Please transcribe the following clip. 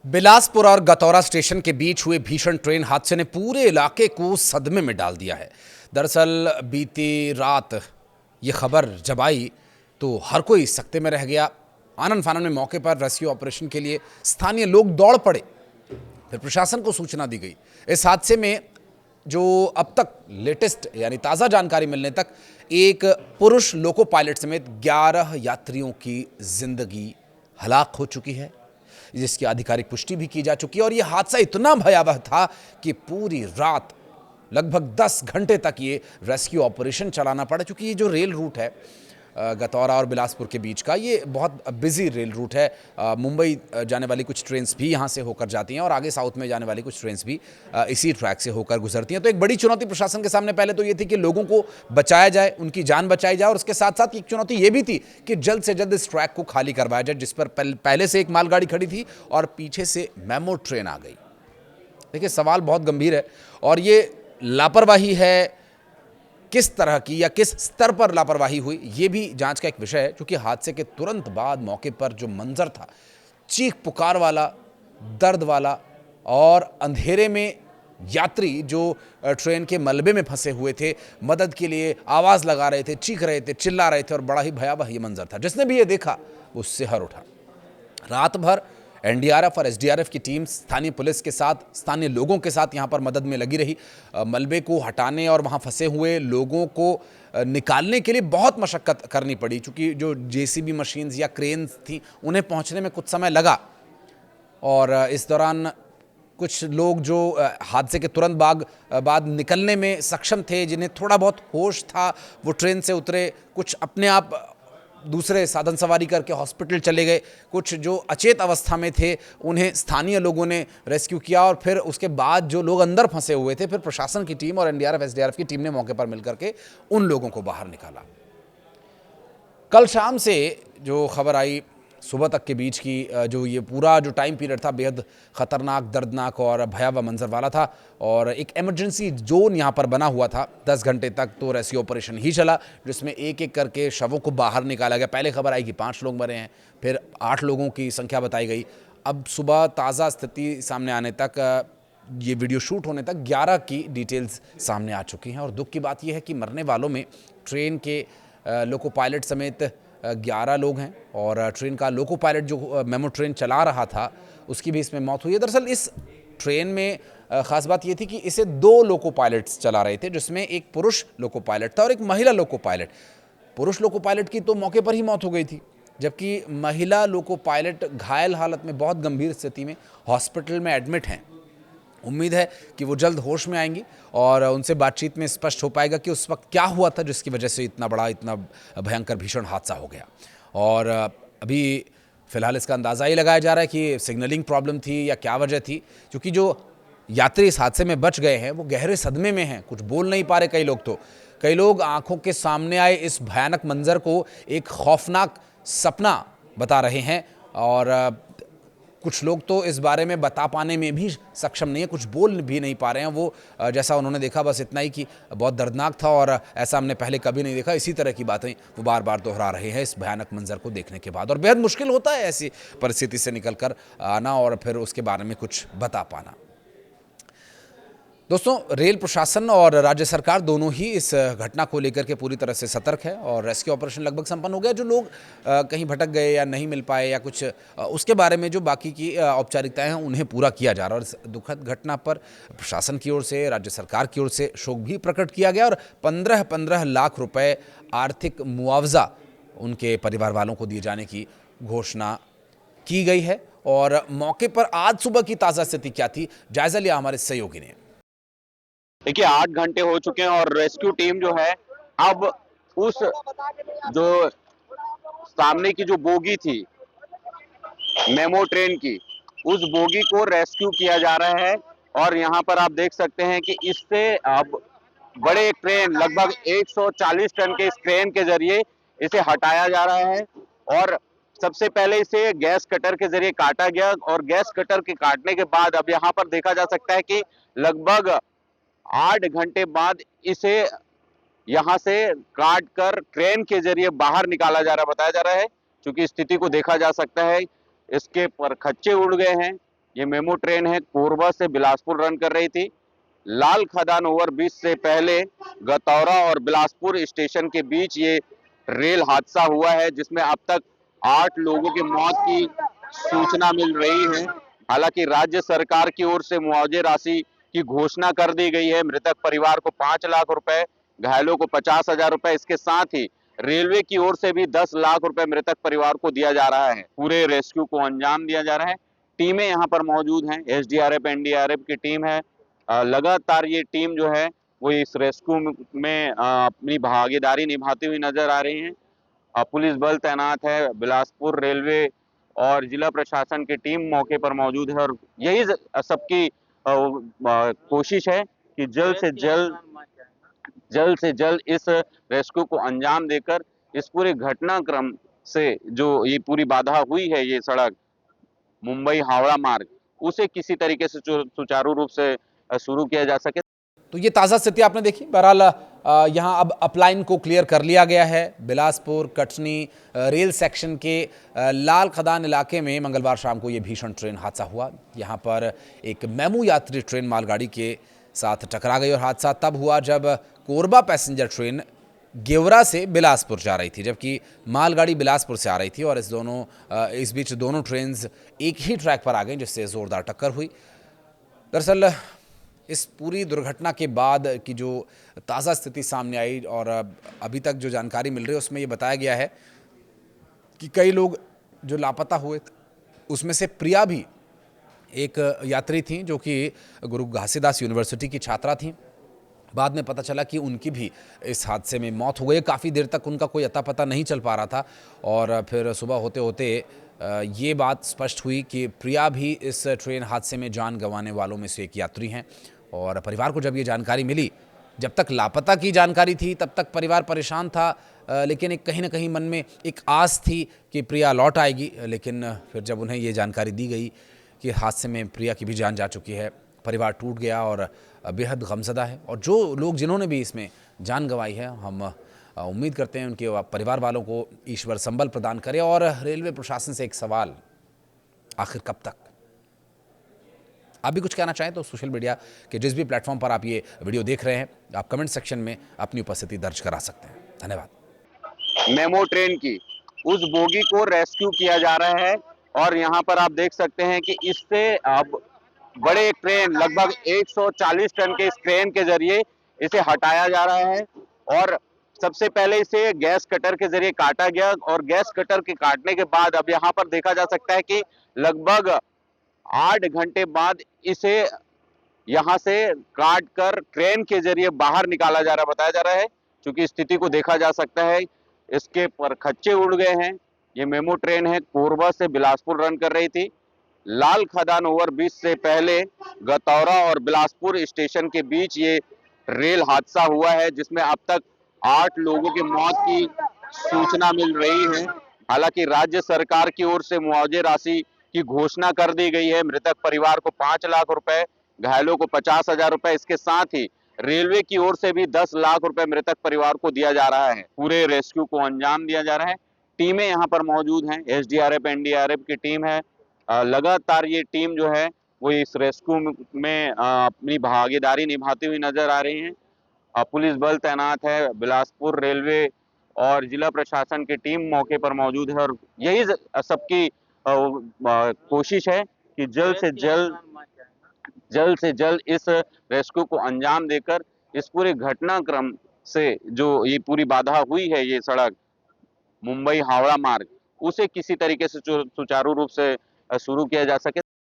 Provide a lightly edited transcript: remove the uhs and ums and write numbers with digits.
बिलासपुर और गतौरा स्टेशन के बीच हुए भीषण ट्रेन हादसे ने पूरे इलाके को सदमे में डाल दिया है। दरअसल बीती रात ये खबर जब आई तो हर कोई सकते में रह गया। आनन फानन में मौके पर रेस्क्यू ऑपरेशन के लिए स्थानीय लोग दौड़ पड़े। फिर प्रशासन को सूचना दी गई। इस हादसे में जो अब तक लेटेस्ट यानी ताज़ा जानकारी मिलने तक एक पुरुष लोको पायलट समेत 11 यात्रियों की जिंदगी हलाक हो चुकी है, जिसकी आधिकारिक पुष्टि भी की जा चुकी है। और यह हादसा इतना भयावह था कि पूरी रात लगभग 10 घंटे तक ये रेस्क्यू ऑपरेशन चलाना पड़ा, क्योंकि ये जो रेल रूट है गतौरा और बिलासपुर के बीच का, ये बहुत बिजी रेल रूट है। मुंबई जाने वाली कुछ ट्रेन्स भी यहाँ से होकर जाती हैं और आगे साउथ में जाने वाली कुछ ट्रेन्स भी इसी ट्रैक से होकर गुजरती हैं। तो एक बड़ी चुनौती प्रशासन के सामने पहले तो ये थी कि लोगों को बचाया जाए, उनकी जान बचाई जाए, और उसके साथ साथ एक चुनौती ये भी थी कि जल्द से जल्द इस ट्रैक को खाली करवाया जाए, जिस पर पहले से एक मालगाड़ी खड़ी थी और पीछे से मेमो ट्रेन आ गई। देखिए, सवाल बहुत गंभीर है और ये लापरवाही है, किस तरह की या किस स्तर पर लापरवाही हुई ये भी जांच का एक विषय है। क्योंकि हादसे के तुरंत बाद मौके पर जो मंजर था, चीख पुकार वाला, दर्द वाला, और अंधेरे में यात्री जो ट्रेन के मलबे में फंसे हुए थे, मदद के लिए आवाज़ लगा रहे थे, चीख रहे थे, चिल्ला रहे थे, और बड़ा ही भयावह ये मंजर था। जिसने भी ये देखा वो सिहर उठा। रात भर एनडीआरएफ और एसडीआरएफ की टीम स्थानीय पुलिस के साथ, स्थानीय लोगों के साथ यहाँ पर मदद में लगी रही। मलबे को हटाने और वहाँ फंसे हुए लोगों को निकालने के लिए बहुत मशक्कत करनी पड़ी, क्योंकि जो जेसीबी मशीन्स या क्रेन्स थी उन्हें पहुँचने में कुछ समय लगा। और इस दौरान कुछ लोग जो हादसे के तुरंत बाद निकलने में सक्षम थे, जिन्हें थोड़ा बहुत होश था, वो ट्रेन से उतरे। कुछ अपने आप दूसरे साधन सवारी करके हॉस्पिटल चले गए। कुछ जो अचेत अवस्था में थे उन्हें स्थानीय लोगों ने रेस्क्यू किया, और फिर उसके बाद जो लोग अंदर फंसे हुए थे, फिर प्रशासन की टीम और एनडीआरएफ एसडीआरएफ की टीम ने मौके पर मिलकर के उन लोगों को बाहर निकाला। कल शाम से जो खबर आई सुबह तक के बीच की, जो ये पूरा जो टाइम पीरियड था बेहद ख़तरनाक, दर्दनाक और भयावह मंजर वाला था। और एक इमरजेंसी जोन यहाँ पर बना हुआ था। 10 घंटे तक तो रेस्क्यू ऑपरेशन ही चला, जिसमें एक एक करके शवों को बाहर निकाला गया। पहले खबर आई कि 5 लोग मरे हैं, फिर 8 लोगों की संख्या बताई गई। अब सुबह ताज़ा स्थिति सामने आने तक, ये वीडियो शूट होने तक 11 की डिटेल्स सामने आ चुकी हैं। और दुख की बात यह है कि मरने वालों में ट्रेन के लोको पायलट समेत 11 लोग हैं, और ट्रेन का लोको पायलट जो मेमो ट्रेन चला रहा था उसकी भी इसमें मौत हुई है। दरअसल इस ट्रेन में ख़ास बात ये थी कि इसे 2 लोको पायलट्स चला रहे थे, जिसमें एक पुरुष लोको पायलट था और एक महिला लोको पायलट। पुरुष लोको पायलट की तो मौके पर ही मौत हो गई थी, जबकि महिला लोको पायलट घायल हालत में, बहुत गंभीर स्थिति में हॉस्पिटल में एडमिट हैं। उम्मीद है कि वो जल्द होश में आएंगी और उनसे बातचीत में स्पष्ट हो पाएगा कि उस वक्त क्या हुआ था जिसकी वजह से इतना बड़ा, इतना भयंकर, भीषण हादसा हो गया। और अभी फ़िलहाल इसका अंदाज़ा ही लगाया जा रहा है कि सिग्नलिंग प्रॉब्लम थी या क्या वजह थी, क्योंकि जो यात्री इस हादसे में बच गए हैं वो गहरे सदमे में हैं, कुछ बोल नहीं पा रहे। कई लोग आंखों के सामने आए इस भयानक मंजर को एक खौफनाक सपना बता रहे हैं, और कुछ लोग तो इस बारे में बता पाने में भी सक्षम नहीं है, कुछ बोल भी नहीं पा रहे हैं। वो जैसा उन्होंने देखा बस इतना ही कि बहुत दर्दनाक था और ऐसा हमने पहले कभी नहीं देखा। इसी तरह की बातें वो बार बार दोहरा रहे हैं इस भयानक मंजर को देखने के बाद। और बेहद मुश्किल होता है ऐसी परिस्थिति से निकल कर आना और फिर उसके बारे में कुछ बता पाना। दोस्तों, रेल प्रशासन और राज्य सरकार दोनों ही इस घटना को लेकर के पूरी तरह से सतर्क है, और रेस्क्यू ऑपरेशन लगभग संपन्न हो गया। जो लोग कहीं भटक गए या नहीं मिल पाए या कुछ उसके बारे में जो बाकी की औपचारिकताएं हैं उन्हें पूरा किया जा रहा है। और इस दुखद घटना पर प्रशासन की ओर से, राज्य सरकार की ओर से शोक भी प्रकट किया गया, और 15-15 लाख रुपए आर्थिक मुआवजा उनके परिवार वालों को दिए जाने की घोषणा की गई है। और मौके पर आज सुबह की ताज़ा स्थिति क्या थी, जायजा लिया हमारे सहयोगी ने। देखिए, 8 घंटे हो चुके हैं और रेस्क्यू टीम जो है अब उस जो सामने की जो बोगी थी मेमो ट्रेन की, उस बोगी को रेस्क्यू किया जा रहा है। और यहाँ पर आप देख सकते हैं कि इससे अब बड़े ट्रेन, लगभग 140 टन के इस ट्रेन के जरिए इसे हटाया जा रहा है। और सबसे पहले इसे गैस कटर के जरिए काटा गया, और गैस कटर के काटने के बाद अब यहाँ पर देखा जा सकता है कि लगभग 8 घंटे बाद इसे यहां से काट कर क्रेन के जरिए बाहर निकाला जा रहा, बताया जा रहा है। क्योंकि स्थिति को देखा जा सकता है, इसके पर खच्चे उड़ गए हैं। ये मेमो ट्रेन है, कोरबा से बिलासपुर रन कर रही थी। लाल खदान ओवरब्रिज से पहले गतौरा और बिलासपुर स्टेशन के बीच ये रेल हादसा हुआ है, जिसमें अब तक 8 लोगों की मौत की सूचना मिल रही है। हालांकि राज्य सरकार की ओर से मुआवजे राशि की घोषणा कर दी गई है। मृतक परिवार को 5 लाख रुपए, घायलों को 50,000 रुपए, इसके साथ ही रेलवे की ओर से भी 10 लाख रुपए मृतक परिवार को दिया जा रहा है। पूरे रेस्क्यू को अंजाम दिया जा रहा है। टीमें यहाँ पर मौजूद हैं, एसडीआरएफ, एनडीआरएफ की टीम है। लगातार ये टीम जो है वो इस रेस्क्यू में अपनी भागीदारी निभाती हुई नजर आ रही है। पुलिस बल तैनात है, बिलासपुर रेलवे और जिला प्रशासन की टीम मौके पर मौजूद है और यही सबकी कोशिश है कि जल्द से जल्द इस रेस्क्यू को अंजाम देकर इस पूरे घटनाक्रम से जो ये पूरी बाधा हुई है, ये सड़क मुंबई हावड़ा मार्ग, उसे किसी तरीके से सुचारू रूप से शुरू किया जा सके। तो ये ताज़ा स्थिति आपने देखी। बहरहाल यहाँ अब अपलाइन को क्लियर कर लिया गया है। बिलासपुर कटनी रेल सेक्शन के लाल खदान इलाके में मंगलवार शाम को ये भीषण ट्रेन हादसा हुआ। यहाँ पर एक मेमू यात्री ट्रेन मालगाड़ी के साथ टकरा गई और हादसा तब हुआ जब कोरबा पैसेंजर ट्रेन गेवरा से बिलासपुर जा रही थी, जबकि मालगाड़ी बिलासपुर से आ रही थी और इस बीच दोनों ट्रेन एक ही ट्रैक पर आ गई, जिससे ज़ोरदार टक्कर हुई। दरअसल इस पूरी दुर्घटना के बाद की जो ताज़ा स्थिति सामने आई और अभी तक जो जानकारी मिल रही है उसमें ये बताया गया है कि कई लोग जो लापता हुए उसमें से प्रिया भी एक यात्री थी, जो कि गुरु घासीदास यूनिवर्सिटी की छात्रा थी। बाद में पता चला कि उनकी भी इस हादसे में मौत हो गई। काफ़ी देर तक उनका कोई अता पता नहीं चल पा रहा था और फिर सुबह होते होते ये बात स्पष्ट हुई कि प्रिया भी इस ट्रेन हादसे में जान गंवाने वालों में से एक यात्री हैं। और परिवार को जब ये जानकारी मिली, जब तक लापता की जानकारी थी तब तक परिवार परेशान था, लेकिन एक कहीं ना कहीं मन में एक आस थी कि प्रिया लौट आएगी। लेकिन फिर जब उन्हें ये जानकारी दी गई कि हादसे में प्रिया की भी जान जा चुकी है, परिवार टूट गया और बेहद गमज़दा है। और जो लोग जिन्होंने भी इसमें जान गंवाई है, हम उम्मीद करते हैं उनके परिवार वालों को ईश्वर संबल प्रदान करे। और रेलवे प्रशासन से एक सवाल, आखिर कब तक? आप भी कुछ कहना चाहें तो सोशल मीडिया के जिस भी प्लेटफॉर्म पर आप ये वीडियो देख रहे हैं, आप कमेंट सेक्शन में अपनी उपस्थिति दर्ज करा सकते हैं। धन्यवाद। मेमो ट्रेन की उस बोगी को रेस्क्यू किया जा रहा है और यहाँ पर आप देख सकते हैं कि इससे अब बड़े ट्रेन, लगभग 140 टन के इस ट्रेन के जरिए इसे हटाया जा रहा है। और सबसे पहले इसे गैस कटर के जरिए काटा गया और गैस कटर के काटने के बाद अब यहाँ पर देखा जा सकता है कि लगभग 8 घंटे बाद इसे यहां से काट कर ट्रेन के जरिए बाहर निकाला जा रहा, बताया जा रहा है। क्योंकि स्थिति को देखा जा सकता है, इसके पर खच्चे उड़ गए हैं। ये मेमो ट्रेन है, कोरबा से बिलासपुर रन कर रही थी। लाल खदान ओवरब्रिज से पहले गतौरा और बिलासपुर स्टेशन के बीच ये रेल हादसा हुआ है, जिसमें अब तक 8 लोगों की मौत की सूचना मिल रही है। हालांकि राज्य सरकार की ओर से मुआवजे राशि की घोषणा कर दी गई है। मृतक परिवार को 5 लाख रुपए, घायलों को 50,000 रुपए, इसके साथ ही रेलवे की ओर से भी 10 लाख रुपए मृतक परिवार को दिया जा रहा है। पूरे रेस्क्यू को अंजाम दिया जा रहा है। टीमें यहाँ पर मौजूद हैं, एसडीआरएफ, एनडीआरएफ की टीम है। लगातार ये टीम जो है वो इस रेस्क्यू में अपनी भागीदारी निभाती हुई नजर आ रही है। पुलिस बल तैनात है, बिलासपुर रेलवे और जिला प्रशासन की टीम मौके पर मौजूद है और यही सबकी कोशिश है कि जल्द से जल्द इस रेस्क्यू को अंजाम देकर इस पूरे घटनाक्रम से जो ये पूरी बाधा हुई है, ये सड़क मुंबई हावड़ा मार्ग, उसे किसी तरीके से सुचारू रूप से शुरू किया जा सके।